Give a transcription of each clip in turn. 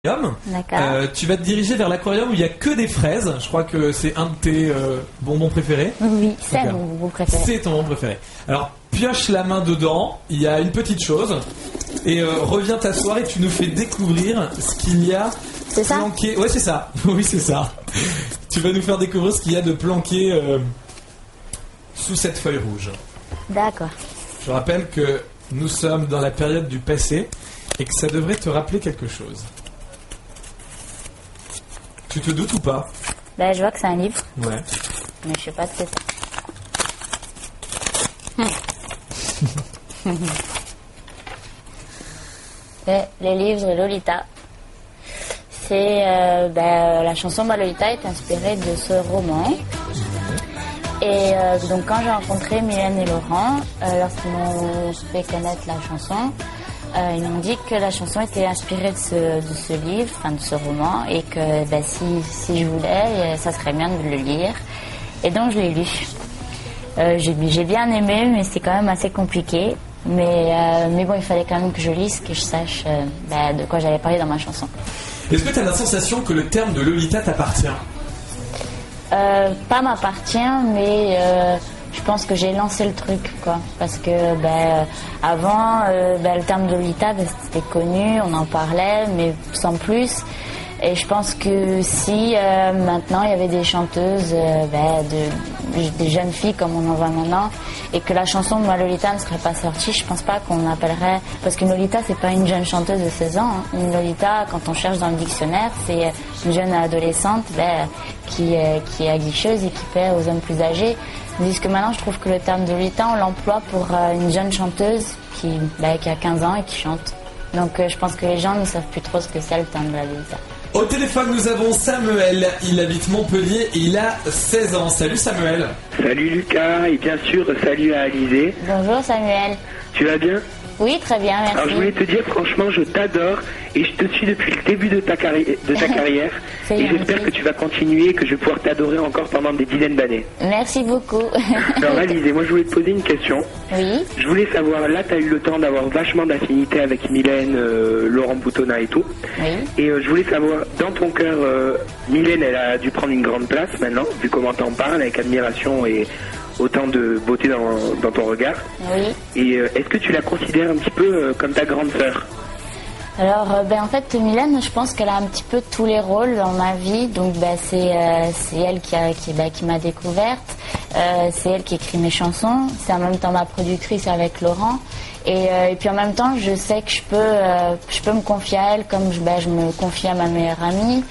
D'accord. Tu vas te diriger vers l'aquarium où il n'y a que des fraises. Je crois que c'est un de tes bonbons préférés. Oui, c'est mon bonbon préféré. C'est ton bonbon préféré. Alors, pioche la main dedans. Il y a une petite chose. Et reviens t'asseoir et tu nous fais découvrir ce qu'il y a planqué. Ouais, c'est ça. Oui, c'est ça. Tu vas nous faire découvrir ce qu'il y a de planqué sous cette feuille rouge. D'accord. Je rappelle que nous sommes dans la période du passé et que ça devrait te rappeler quelque chose. Tu te doutes ou pas? Ben, je vois que c'est un livre. Ouais. Mais je sais pas ce que c'est. C'est le livre Lolita. C'est la chanson Lolita est inspirée de ce roman. Et donc quand j'ai rencontré Mylène et Laurent, lorsqu'ils m'ont fait connaître la chanson, ils m'ont dit que la chanson était inspirée de ce livre, enfin de ce roman, et que si je voulais, ça serait bien de le lire. Et donc je l'ai lu. J'ai bien aimé, mais c'est quand même assez compliqué. Mais bon, il fallait quand même que je lise, que je sache de quoi j'allais parler dans ma chanson. Est-ce que tu as la sensation que le terme de Lolita t'appartient? Pas m'appartient, mais je pense que j'ai lancé le truc, quoi. Parce que avant, le terme de Lolita, c'était connu, on en parlait, mais sans plus. Et je pense que si maintenant il y avait des chanteuses, des jeunes filles comme on en voit maintenant, et que la chanson de Lolita ne serait pas sortie, je pense pas qu'on appellerait... Parce qu'une Lolita, c'est pas une jeune chanteuse de 16 ans. Hein. Une Lolita, quand on cherche dans le dictionnaire, c'est une jeune adolescente qui est aguicheuse et qui plaît aux hommes plus âgés. Tandis que maintenant, je trouve que le terme de Lolita, on l'emploie pour une jeune chanteuse qui a 15 ans et qui chante. Donc je pense que les gens ne savent plus trop ce que c'est le terme de la Lolita. Au téléphone, nous avons Samuel. Il habite Montpellier et il a 16 ans. Salut Samuel. Salut Lucas et bien sûr salut à Alizé. Bonjour Samuel. Tu vas bien? Oui, très bien, merci. Alors je voulais te dire franchement, je t'adore et je te suis depuis le début de ta carrière et j'espère que tu vas continuer et que je vais pouvoir t'adorer encore pendant des dizaines d'années. Merci beaucoup. Alors Alizé, moi je voulais te poser une question. Oui. Je voulais savoir, là tu as eu le temps d'avoir vachement d'affinité avec Mylène, Laurent Boutonnat et tout. Oui. Et je voulais savoir, dans ton cœur, Mylène elle a dû prendre une grande place maintenant, vu comment t'en parles, avec admiration et autant de beauté dans ton regard. Oui. Et est-ce que tu la considères un petit peu comme ta grande sœur? Alors, en fait, Mylène, je pense qu'elle a un petit peu tous les rôles dans ma vie. Donc, c'est elle qui m'a découverte. C'est elle qui écrit mes chansons. C'est en même temps ma productrice avec Laurent. Et puis en même temps, je sais que je peux me confier à elle comme je me confie à ma meilleure amie.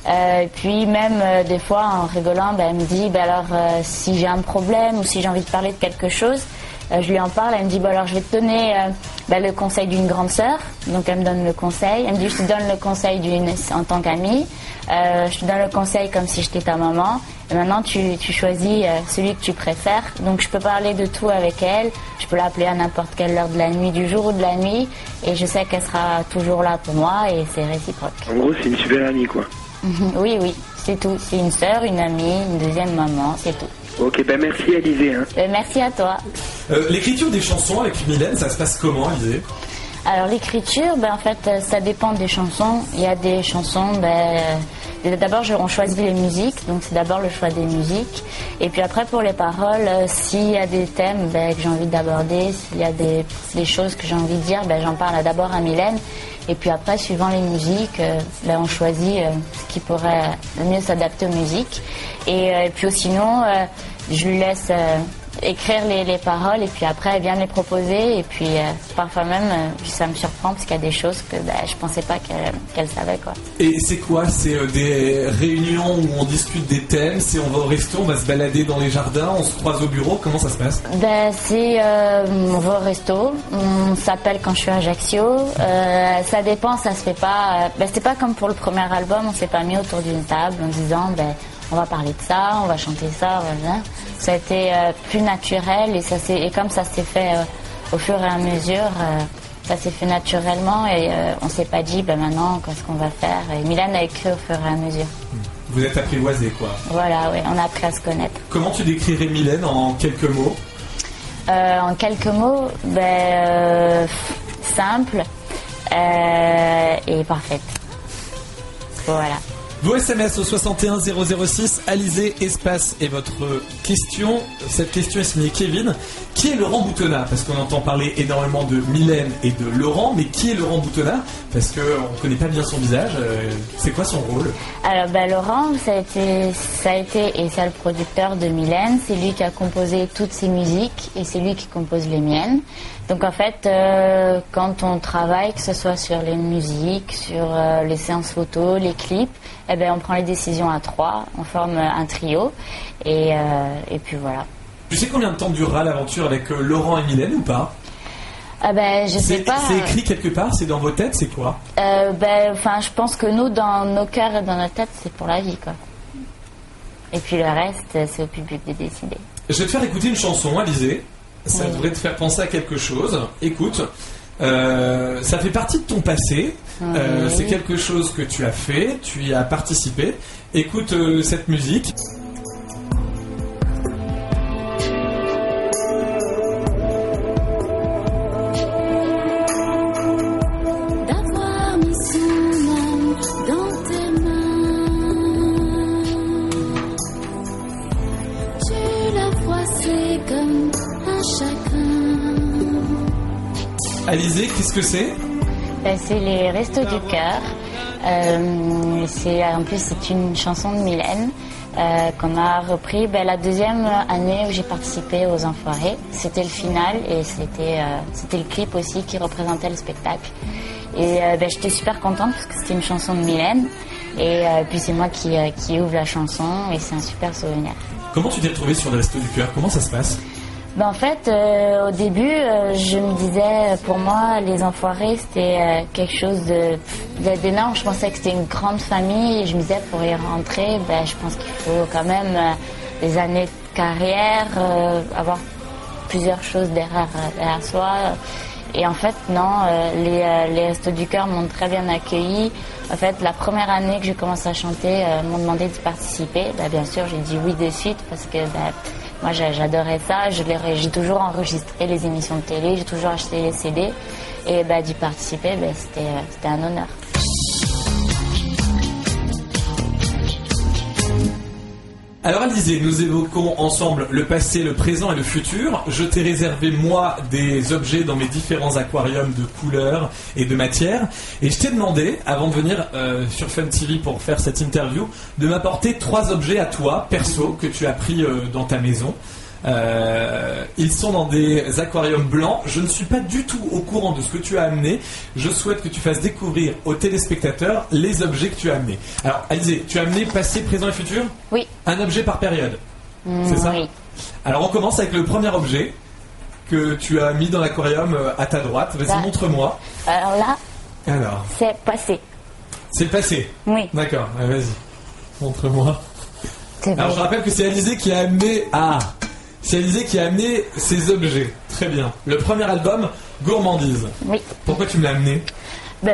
Et puis même des fois en rigolant, elle me dit si j'ai un problème ou si j'ai envie de parler de quelque chose, je lui en parle, elle me dit alors je vais te donner le conseil d'une grande sœur. Donc elle me donne le conseil, elle me dit je te donne le conseil en tant qu'amie, je te donne le conseil comme si j'étais ta maman, et maintenant tu choisis celui que tu préfères. Donc je peux parler de tout avec elle, je peux l'appeler à n'importe quelle heure de la nuit, du jour ou de la nuit, et je sais qu'elle sera toujours là pour moi et c'est réciproque. En gros c'est une super amie quoi. Oui, c'est tout. C'est une sœur, une amie, une deuxième maman, c'est tout. Ok, merci Alizé. Merci à toi. L'écriture des chansons avec Mylène, ça se passe comment, Alizé? Alors l'écriture, en fait, ça dépend des chansons. Il y a des chansons, d'abord on choisit les musiques, donc c'est d'abord le choix des musiques. Et puis après pour les paroles, s'il y a des thèmes que j'ai envie d'aborder, s'il y a des choses que j'ai envie de dire, j'en parle d'abord à Mylène. Et puis après, suivant les musiques, on choisit ce qui pourrait le mieux s'adapter aux musiques. Et puis sinon, je lui laisse écrire les paroles et puis après elle vient me les proposer. Et puis parfois même, ça me surprend parce qu'il y a des choses que je pensais pas qu'elle savait, quoi. Et c'est quoi? C'est des réunions où on discute des thèmes, c'est on va au resto, on va se balader dans les jardins, on se croise au bureau, comment ça se passe? On va au resto, on s'appelle quand je suis à Ajaccio, ça dépend, ça se fait pas, c'est pas comme pour le premier album, on s'est pas mis autour d'une table en disant on va parler de ça, on va chanter ça, voilà. Ça a été plus naturel et comme ça s'est fait au fur et à mesure, ça s'est fait naturellement et on s'est pas dit maintenant qu'est-ce qu'on va faire. Et Mylène a écrit au fur et à mesure. Vous êtes apprivoisés, quoi. Voilà, oui, on a appris à se connaître. Comment tu décrirais Mylène en quelques mots? En quelques mots, simple et parfaite. Voilà. Vos SMS au 61 006, Alizé, espace et votre question. Cette question est signée Kevin. Qui est Laurent Boutonnat? Parce qu'on entend parler énormément de Mylène et de Laurent, mais qui est Laurent Boutonnat? Parce qu'on ne connaît pas bien son visage. C'est quoi son rôle? Alors Laurent, ça a été et c'est le producteur de Mylène. C'est lui qui a composé toutes ses musiques et c'est lui qui compose les miennes. Donc en fait, quand on travaille, que ce soit sur les musiques, sur les séances photos, les clips, on prend les décisions à 3, on forme un trio et puis voilà. Tu sais combien de temps durera l'aventure avec Laurent et Mylène ou pas? Je sais pas. C'est écrit quelque part, c'est dans vos têtes, c'est quoi? Je pense que nous, dans nos cœurs et dans notre tête, c'est pour la vie, quoi. Et puis le reste, c'est au public de décider. Je vais te faire écouter une chanson, Alizé. Ça devrait te faire penser à quelque chose. Écoute, ça fait partie de ton passé. C'est quelque chose que tu as fait, tu y as participé. Écoute cette musique. D'avoir mis son âme dans tes mains, tu l'as froissé comme chacun. Alizé, qu'est-ce que c'est? C'est les Restos du Cœur. En plus, c'est une chanson de Mylène qu'on a repris la deuxième année où j'ai participé aux Enfoirés. C'était le final et c'était le clip aussi qui représentait le spectacle. Et j'étais super contente parce que c'était une chanson de Mylène. Et puis c'est moi qui ouvre la chanson et c'est un super souvenir. Comment tu t'es retrouvée sur les Restos du Cœur? Comment ça se passe? En fait, au début, je me disais, pour moi, les Enfoirés, c'était quelque chose d'énorme. Je pensais que c'était une grande famille. Et je me disais, pour y rentrer, je pense qu'il faut quand même des années de carrière, avoir plusieurs choses derrière soi. Et en fait, non, les Restos du Cœur m'ont très bien accueilli. En fait, la première année que j'ai commencé à chanter, m'ont demandé de participer. Bien sûr, j'ai dit oui de suite parce que moi, j'adorais ça. J'ai toujours enregistré les émissions de télé, j'ai toujours acheté les CD. Et d'y participer, c'était un honneur. Alors Alizé, nous évoquons ensemble le passé, le présent et le futur. Je t'ai réservé, moi, des objets dans mes différents aquariums de couleurs et de matières. Et je t'ai demandé, avant de venir sur Fun TV pour faire cette interview, de m'apporter 3 objets à toi, perso, que tu as pris dans ta maison. Ils sont dans des aquariums blancs. Je ne suis pas du tout au courant de ce que tu as amené. Je souhaite que tu fasses découvrir aux téléspectateurs les objets que tu as amenés. Alors Alizé, tu as amené passé, présent et futur? Oui. Un objet par période, c'est ça? Oui. Alors on commence avec le premier objet que tu as mis dans l'aquarium à ta droite. Vas-y, montre-moi. Alors là, c'est passé. C'est le passé? Oui. D'accord, vas-y, montre-moi. Alors je rappelle que c'est Alizé qui a amené... C'est Alizé qui a amené ces objets. Très bien. Le premier album, Gourmandise. Oui. Pourquoi tu me l'as amené?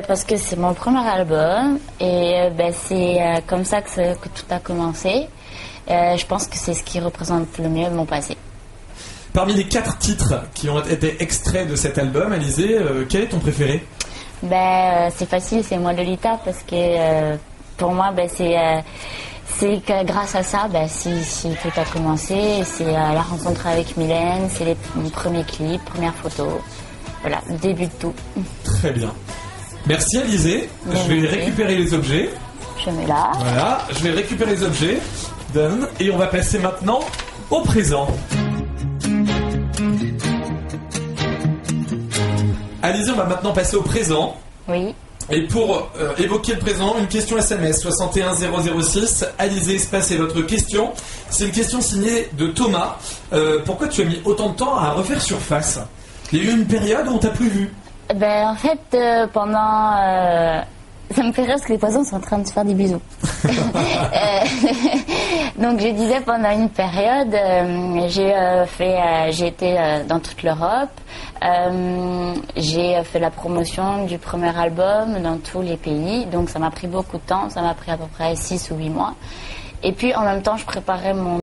Parce que c'est mon premier album et c'est comme ça que tout a commencé. Je pense que c'est ce qui représente le mieux mon passé. Parmi les 4 titres qui ont été extraits de cet album, Alizé, quel est ton préféré? C'est facile, c'est Moi Lolita parce que pour moi c'est que grâce à ça, si tout a commencé, c'est la rencontre avec Mylène, c'est les premiers clips, premières photos. Voilà, le début de tout. Très bien. Merci Alizé. Je vais récupérer les objets. Je mets là. Voilà, je vais récupérer les objets. Et on va passer maintenant au présent. Alizé, on va maintenant passer au présent. Oui. Et pour évoquer le présent, une question SMS 61 006. Alizé, espace et votre question. C'est une question signée de Thomas. Pourquoi tu as mis autant de temps à refaire surface? Il y a eu une période où on t'a plus vu. En fait, pendant... ça me fait rire parce que les poissons sont en train de se faire des bisous. Donc je disais, pendant une période, j'ai été dans toute l'Europe. J'ai fait la promotion du premier album dans tous les pays. Donc ça m'a pris beaucoup de temps. Ça m'a pris à peu près 6 ou 8 mois. Et puis en même temps, je préparais mon